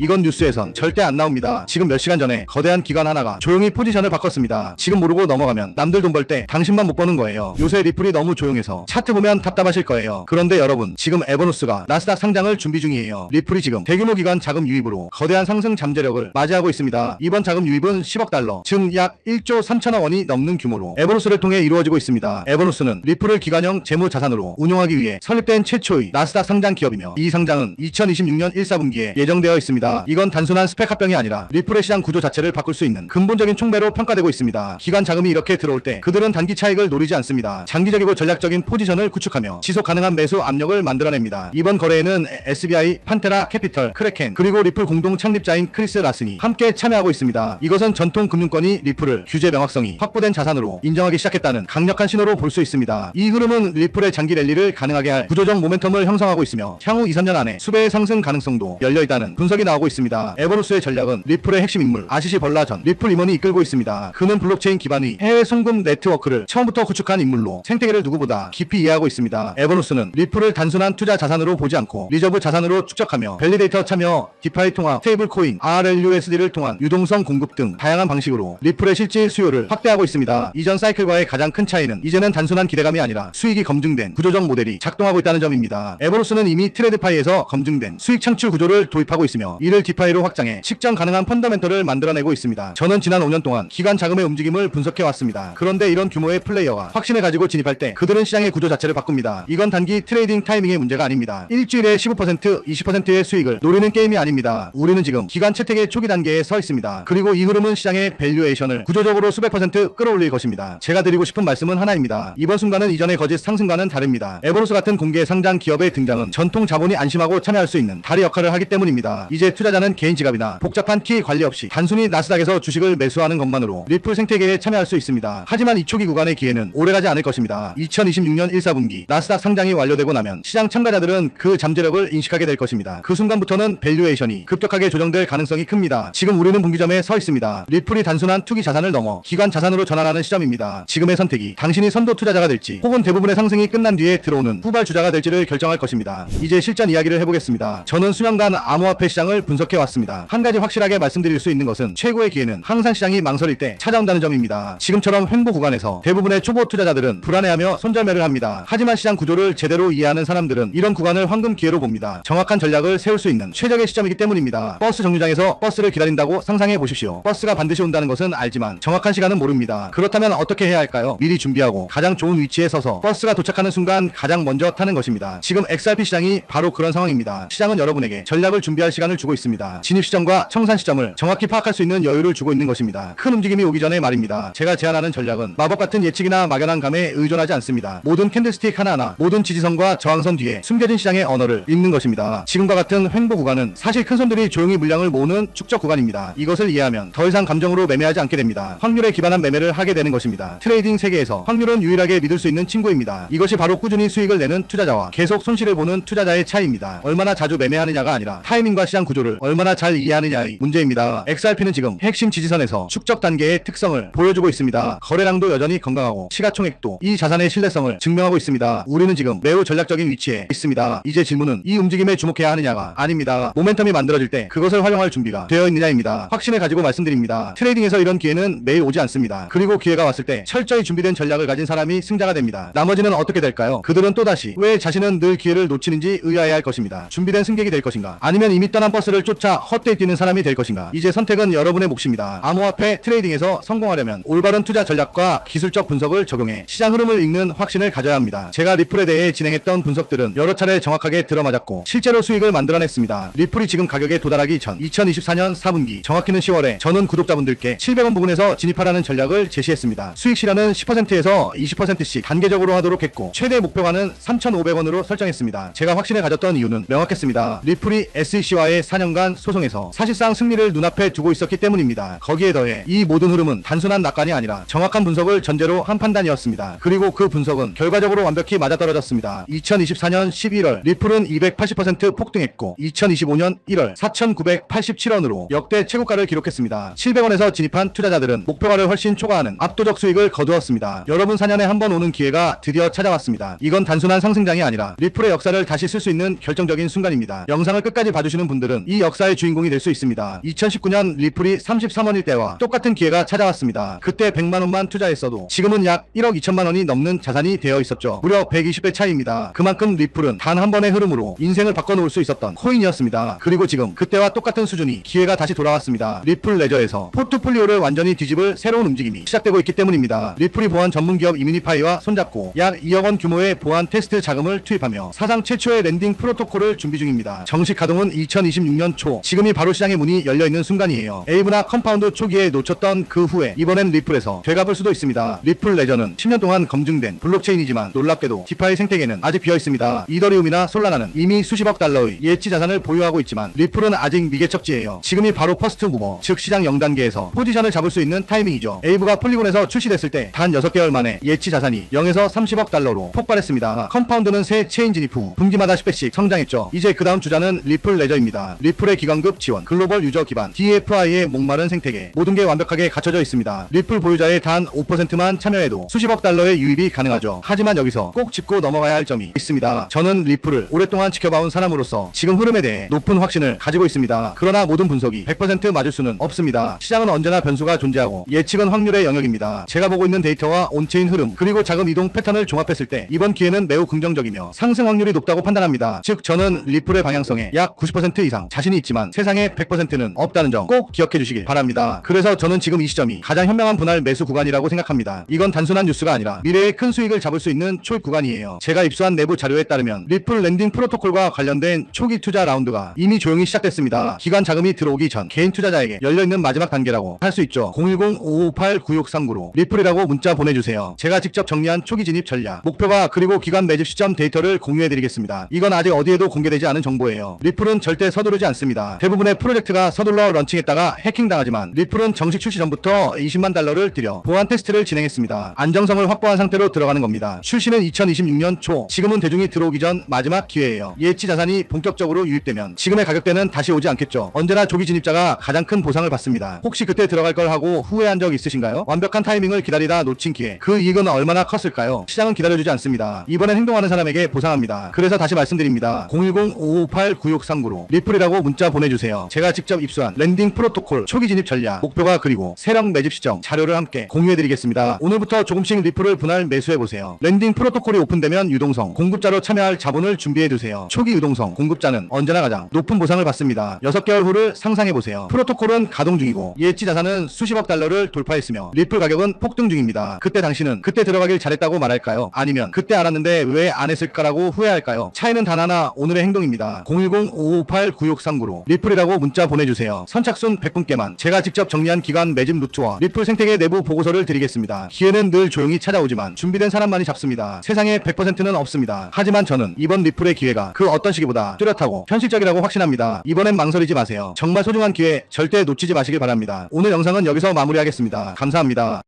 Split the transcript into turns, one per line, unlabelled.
이건 뉴스에선 절대 안 나옵니다. 지금 몇 시간 전에 거대한 기관 하나가 조용히 포지션을 바꿨습니다. 지금 모르고 넘어가면 남들 돈 벌 때 당신만 못 버는 거예요. 요새 리플이 너무 조용해서 차트 보면 답답하실 거예요. 그런데 여러분, 지금 에버노스가 나스닥 상장을 준비 중이에요. 리플이 지금 대규모 기관 자금 유입으로 거대한 상승 잠재력을 맞이하고 있습니다. 이번 자금 유입은 10억 달러, 즉 약 1조 3천억 원이 넘는 규모로 에버노스를 통해 이루어지고 있습니다. 에버노스는 리플을 기관형 재무 자산으로 운용하기 위해 설립된 최초의 나스닥 상장 기업이며, 이 상장은 2026년 1, 4분기에 예정되어 있습니다. 이건 단순한 스펙 합병이 아니라 리플의 시장 구조 자체를 바꿀 수 있는 근본적인 촉매로 평가되고 있습니다. 기관 자금이 이렇게 들어올 때 그들은 단기 차익을 노리지 않습니다. 장기적이고 전략적인 포지션을 구축하며 지속 가능한 매수 압력을 만들어냅니다. 이번 거래에는 SBI, 판테라 캐피털, 크래켄, 그리고 리플 공동 창립자인 크리스 라슨이 함께 참여하고 있습니다. 이것은 전통 금융권이 리플을 규제 명확성이 확보된 자산으로 인정하기 시작했다는 강력한 신호로 볼 수 있습니다. 이 흐름은 리플의 장기 랠리를 가능하게 할 구조적 모멘텀을 형성하고 있으며, 향후 2, 3년 안에 수배의 상승 가능성도 열려있다는 분석이 나오고 있습니다. 에버노스의 전략은 리플의 핵심 인물 아시시 벌라 전 리플 임원이 이끌고 있습니다. 그는 블록체인 기반의 해외 송금 네트워크를 처음부터 구축한 인물로 생태계를 누구보다 깊이 이해하고 있습니다. 에버노스는 리플을 단순한 투자 자산으로 보지 않고 리저브 자산으로 축적하며 밸리데이터 참여, 디파이 통합, 스테이블 코인, RLUSD를 통한 유동성 공급 등 다양한 방식으로 리플의 실질 수요를 확대하고 있습니다. 이전 사이클과의 가장 큰 차이는 이제는 단순한 기대감이 아니라 수익이 검증된 구조적 모델이 작동하고 있다는 점입니다. 에버노스는 이미 트레드파이에서 검증된 수익 창출 구조를 도입하고 있으며, 이를 디파이로 확장해 측정 가능한 펀더멘털을 만들어내고 있습니다. 저는 지난 5년 동안 기관 자금의 움직임을 분석해왔습니다. 그런데 이런 규모의 플레이어가 확신을 가지고 진입할 때 그들은 시장의 구조 자체를 바꿉니다. 이건 단기 트레이딩 타이밍의 문제가 아닙니다. 일주일에 15%, 20%의 수익을 노리는 게임이 아닙니다. 우리는 지금 기관 채택의 초기 단계에 서 있습니다. 그리고 이 흐름은 시장의 밸류에이션을 구조적으로 수백 퍼센트 끌어올릴 것입니다. 제가 드리고 싶은 말씀은 하나입니다. 이번 순간은 이전의 거짓 상승과는 다릅니다. 에버노스 같은 공개 상장 기업의 등장은 전통 자본이 안심하고 참여할 수 있는 다리 역할을 하기 때문입니다. 이제 투자자는 개인 지갑이나 복잡한 키 관리 없이 단순히 나스닥에서 주식을 매수하는 것만으로 리플 생태계에 참여할 수 있습니다. 하지만 이 초기 구간의 기회는 오래가지 않을 것입니다. 2026년 1, 4분기 나스닥 상장이 완료되고 나면 시장 참가자들은 그 잠재력을 인식하게 될 것입니다. 그 순간부터는 밸류에이션이 급격하게 조정될 가능성이 큽니다. 지금 우리는 분기점에 서 있습니다. 리플이 단순한 투기 자산을 넘어 기관 자산으로 전환하는 시점입니다. 지금의 선택이 당신이 선도 투자자가 될지, 혹은 대부분의 상승이 끝난 뒤에 들어오는 후발 주자가 될지를 결정할 것입니다. 이제 실전 이야기를 해보겠습니다. 저는 수년간 암호화폐 시장을 분석해왔습니다. 한 가지 확실하게 말씀드릴 수 있는 것은 최고의 기회는 항상 시장이 망설일 때 찾아온다는 점입니다. 지금처럼 횡보 구간에서 대부분의 초보 투자자들은 불안해하며 손절매를 합니다. 하지만 시장 구조를 제대로 이해하는 사람들은 이런 구간을 황금 기회로 봅니다. 정확한 전략을 세울 수 있는 최적의 시점이기 때문입니다. 버스 정류장에서 버스를 기다린다고 상상해 보십시오. 버스가 반드시 온다는 것은 알지만 정확한 시간은 모릅니다. 그렇다면 어떻게 해야 할까요? 미리 준비하고 가장 좋은 위치에 서서 버스가 도착하는 순간 가장 먼저 타는 것입니다. 지금 XRP 시장이 바로 그런 상황입니다. 시장은 여러분에게 전략을 준비할 시간을 주고 있습니다. 진입 시점과 청산 시점을 정확히 파악할 수 있는 여유를 주고 있는 것입니다. 큰 움직임이 오기 전에 말입니다. 제가 제안하는 전략은 마법 같은 예측이나 막연한 감에 의존하지 않습니다. 모든 캔들스틱 하나하나, 모든 지지선과 저항선 뒤에 숨겨진 시장의 언어를 읽는 것입니다. 지금과 같은 횡보 구간은 사실 큰 손들이 조용히 물량을 모으는 축적 구간입니다. 이것을 이해하면 더 이상 감정으로 매매하지 않게 됩니다. 확률에 기반한 매매를 하게 되는 것입니다. 트레이딩 세계에서 확률은 유일하게 믿을 수 있는 친구입니다. 이것이 바로 꾸준히 수익을 내는 투자자와 계속 손실을 보는 투자자의 차이입니다. 얼마나 자주 매매하느냐가 아니라 타이밍과 시장 구조를 얼마나 잘 이해하느냐의 문제입니다. XRP는 지금 핵심 지지선에서 축적 단계의 특성을 보여주고 있습니다. 거래량도 여전히 건강하고 시가총액도 이 자산의 신뢰성을 증명하고 있습니다. 우리는 지금 매우 전략적인 위치에 있습니다. 이제 질문은 이 움직임에 주목해야 하느냐가 아닙니다. 모멘텀이 만들어질 때 그것을 활용할 준비가 되어 있느냐입니다. 확신을 가지고 말씀드립니다. 트레이딩에서 이런 기회는 매일 오지 않습니다. 그리고 기회가 왔을 때 철저히 준비된 전략을 가진 사람이 승자가 됩니다. 나머지는 어떻게 될까요? 그들은 또다시 왜 자신은 늘 기회를 놓치는지 의아해야 할 것입니다. 준비된 승객이 될 것인가? 아니면 이미 떠난 버스를 쫓아 헛되이 뛰는 사람이 될 것인가? 이제 선택은 여러분의 몫입니다. 암호화폐 트레이딩에서 성공하려면 올바른 투자 전략과 기술적 분석을 적용해 시장 흐름을 읽는 확신을 가져야 합니다. 제가 리플에 대해 진행했던 분석들은 여러 차례 정확하게 들어맞았고 실제로 수익을 만들어냈습니다. 리플이 지금 가격에 도달하기 전 2024년 4분기, 정확히는 10월에 저는 구독자분들께 700원 부근에서 진입하라는 전략을 제시했습니다. 수익 실현은 10%에서 20%씩 단계적으로 하도록 했고, 최대 목표가는 3,500원으로 설정했습니다. 제가 확신을 가졌던 이유는 명확했습니다. 리플이 SEC와의 4년간 소송에서 사실상 승리를 눈앞에 두고 있었기 때문입니다. 거기에 더해 이 모든 흐름은 단순한 낙관이 아니라 정확한 분석을 전제로 한 판단이었습니다. 그리고 그 분석은 결과적으로 완벽히 맞아떨어졌습니다. 2024년 11월 리플은 280% 폭등했고, 2025년 1월 4,987원으로 역대 최고가를 기록했습니다. 700원에서 진입한 투자자들은 목표가를 훨씬 초과하는 압도적 수익을 거두었습니다. 여러분, 4년에 한 번 오는 기회가 드디어 찾아왔습니다. 이건 단순한 상승장이 아니라 리플의 역사를 다시 쓸 수 있는 결정적인 순간입니다. 영상을 끝까지 봐주시는 분들은 이 역사의 주인공이 될 수 있습니다. 2019년 리플이 33원일 때와 똑같은 기회가 찾아왔습니다. 그때 100만원만 투자했어도 지금은 약 1억 2천만원이 넘는 자산이 되어 있었죠. 무려 120배 차이입니다. 그만큼 리플은 단 한 번의 흐름으로 인생을 바꿔놓을 수 있었던 코인이었습니다. 그리고 지금 그때와 똑같은 수준이 기회가 다시 돌아왔습니다. 리플 레저에서 포트폴리오를 완전히 뒤집을 새로운 움직임이 시작되고 있기 때문입니다. 리플이 보안 전문기업 이뮤니파이와 손잡고 약 2억원 규모의 보안 테스트 자금을 투입하며 사상 최초의 랜딩 프로토콜을 준비 중입니다. 정식 가동은 2026년 초, 지금이 바로 시장의 문이 열려있는 순간이에요. 에이브나 컴파운드 초기에 놓쳤던 그 후에 이번엔 리플에서 되갚을 수도 있습니다. 리플 레저는 10년 동안 검증된 블록체인이지만 놀랍게도 디파이 생태계는 아직 비어있습니다. 이더리움이나 솔라나는 이미 수십억 달러의 예치 자산을 보유하고 있지만 리플은 아직 미개척지예요. 지금이 바로 퍼스트 무버, 즉 시장 0단계에서 포지션을 잡을 수 있는 타이밍이죠. 에이브가 폴리곤에서 출시됐을 때 단 6개월 만에 예치 자산이 0에서 30억 달러로 폭발했습니다. 컴파운드는 새 체인 진입 후 분기마다 10배씩 성장했죠. 이제 그 다음 주자는 리플 레저입니다. 리플의 기관급 지원, 글로벌 유저 기반, DFI의 목마른 생태계, 모든 게 완벽하게 갖춰져 있습니다. 리플 보유자의 단 5%만 참여해도 수십억 달러의 유입이 가능하죠. 하지만 여기서 꼭 짚고 넘어가야 할 점이 있습니다. 저는 리플을 오랫동안 지켜봐온 사람으로서 지금 흐름에 대해 높은 확신을 가지고 있습니다. 그러나 모든 분석이 100% 맞을 수는 없습니다. 시장은 언제나 변수가 존재하고 예측은 확률의 영역입니다. 제가 보고 있는 데이터와 온체인 흐름, 그리고 자금 이동 패턴을 종합했을 때 이번 기회는 매우 긍정적이며 상승 확률이 높다고 판단합니다. 즉 저는 리플의 방향성에 약 90% 이상 자신이 있지만 세상에 100%는 없다는 점 꼭 기억해 주시길 바랍니다. 그래서 저는 지금 이 시점이 가장 현명한 분할 매수 구간이라고 생각합니다. 이건 단순한 뉴스가 아니라 미래의 큰 수익을 잡을 수 있는 초입 구간이에요. 제가 입수한 내부 자료에 따르면 리플 랜딩 프로토콜과 관련된 초기 투자 라운드가 이미 조용히 시작됐습니다. 기관 자금이 들어오기 전 개인 투자자에게 열려있는 마지막 단계라고 할 수 있죠. 010-558-9639로 리플이라고 문자 보내주세요. 제가 직접 정리한 초기 진입 전략, 목표가, 그리고 기관 매집 시점 데이터를 공유해드리겠습니다. 이건 아직 어디에도 공개되지 않은 정보예요. 리플은 절대 서두르지 않습니다. 대부분의 프로젝트가 서둘러 런칭했다가 해킹당하지만 리플은 정식 출시 전부터 20만 달러를 들여 보안 테스트를 진행했습니다. 안정성을 확보한 상태로 들어가는 겁니다. 출시는 2026년 초, 지금은 대중이 들어오기 전 마지막 기회예요. 예치 자산이 본격적으로 유입되면 지금의 가격대는 다시 오지 않겠죠. 언제나 조기 진입자가 가장 큰 보상을 받습니다. 혹시 그때 들어갈 걸 하고 후회한 적 있으신가요? 완벽한 타이밍을 기다리다 놓친 기회, 그 이익은 얼마나 컸을까요? 시장은 기다려주지 않습니다. 이번엔 행동하는 사람에게 보상합니다. 그래서 다시 말씀드립니다. 010-558-9639로 리플이라고 문자 보내주세요. 제가 직접 입수한 랜딩 프로토콜 초기 진입 전략, 목표가, 그리고 세력 매집 시점 자료를 함께 공유해드리겠습니다. 오늘부터 조금씩 리플을 분할 매수해보세요. 랜딩 프로토콜이 오픈되면 유동성, 공급자로 참여할 자본을 준비해두세요. 초기 유동성, 공급자는 언제나 가장 높은 보상을 받습니다. 6개월 후를 상상해보세요. 프로토콜은 가동 중이고 예치 자산은 수십억 달러를 돌파했으며 리플 가격은 폭등 중입니다. 그때 당신은 그때 들어가길 잘했다고 말할까요? 아니면 그때 알았는데 왜 안 했을까라고 후회할까요? 차이는 단 하나, 오늘의 행동입니다. 010-558-9639로 리플이라고 문자 보내주세요. 선착순 100분께만 제가 직접 정리한 기관 매집 루트와 리플 생태계 내부 보고서를 드리겠습니다. 기회는 늘 조용히 찾아오지만 준비된 사람만이 잡습니다. 세상에 100%는 없습니다. 하지만 저는 이번 리플의 기회가 그 어떤 시기보다 뚜렷하고 현실적이라고 확신합니다. 이번엔 망설이지 마세요. 정말 소중한 기회 절대 놓치지 마시길 바랍니다. 오늘 영상은 여기서 마무리하겠습니다. 감사합니다.